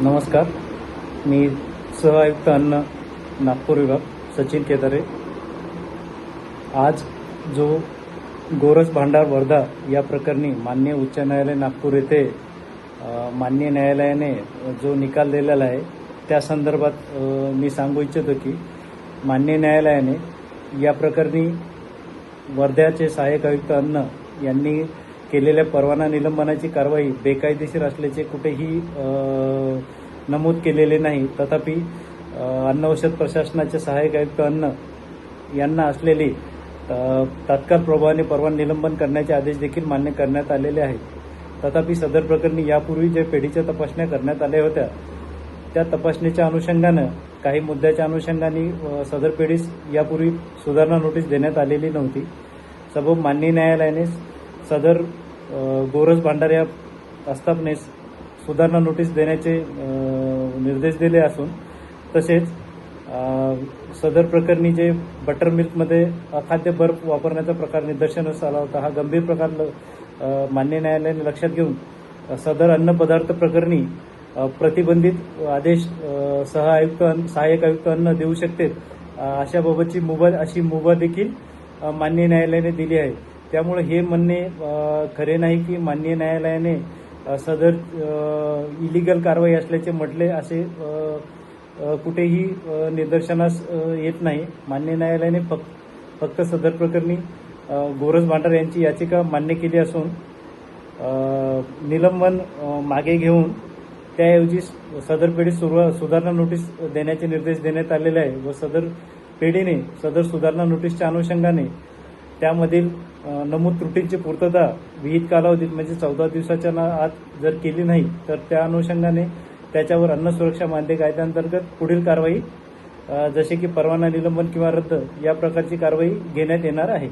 नमस्कार. मी सहआयुक्त अन्न नागपूर विभाग सचिन केदारे. आज जो गोरस भांडार वर्धा या प्रकरणी माननीय उच्च न्यायालय नागपूर येथे माननीय न्यायालयाने जो निकाल दिलेला आहे त्या संदर्भात मी सांगू इच्छितो की माननीय न्यायालयाने या प्रकरणी वर्ध्याचे सहाय्यक आयुक्त अन्न यांनी केलेल्या परवाना निलंबनाची कारवाई बेकायदेशीर असल्याचे कुठेही नमूद केलेले नाही. तथापि अन्न औषध प्रशासनाचे सहाय्यक आयुक्त अन्न यांना असलेले तात्काळ प्रभावाने परवाना निलंबन करण्याचे आदेश देखील मान्य करण्यात आलेले आहेत. तथापि सदर प्रकरणी यापूर्वी जे पेढीच्या तपासण्या करण्यात आल्या होत्या त्या तपासणीच्या अनुषंगानं काही मुद्द्याच्या अनुषंगाने सदर पेढीस यापूर्वी सुधारणा नोटीस देण्यात आलेली नव्हती. सबब माननीय न्यायालयाने सदर गोरस भांडार या आस्थापनेस सुधारणा नोटीस देण्याचे निर्देश दिले असून तसेच सदर प्रकरणी जे बटर मिल्कमध्ये अखाद्य बर्फ वापरण्याचा प्रकार निदर्शनास आला होता हा गंभीर प्रकार माननीय न्यायालयाने लक्षात घेऊन सदर अन्न पदार्थ प्रकरणी प्रतिबंधित आदेश सहाय्यक आयुक्त अन्न देऊ शकते अशाबाबतची मुभा देखील माननीय न्यायालयाने दिली आहे. त्यामुळे हे म्हणणे खरे नाही की माननीय न्यायालयाने सदर इलिगल कारवाई असल्याचे म्हटले असे कुठेही निदर्शनास येत नाही. माननीय न्यायालयाने फक्त सदर प्रकरणी गोरस भांडार यांची याचिका मान्य केली असून निलंबन मागे घेऊन त्याऐवजी सदर पेढीस सुधारणा नोटीस देण्याचे निर्देश देण्यात आलेले आहे व सदर पेढीने सदर सुधारणा नोटीसच्या अनुषंगाने त्यामधील नमूद त्रुटींची पूर्तता विहित कालावधीत म्हणजे 14 दिवसाच्या आत जर केली नाही तर त्या अनुषंगाने त्याच्यावर अन्न सुरक्षा मान्यता कायद्याअंतर्गत पुढील कारवाई जसे की परवाना निलंबन किंवा रद्द या प्रकारची कारवाई घेण्यात येणार आहे.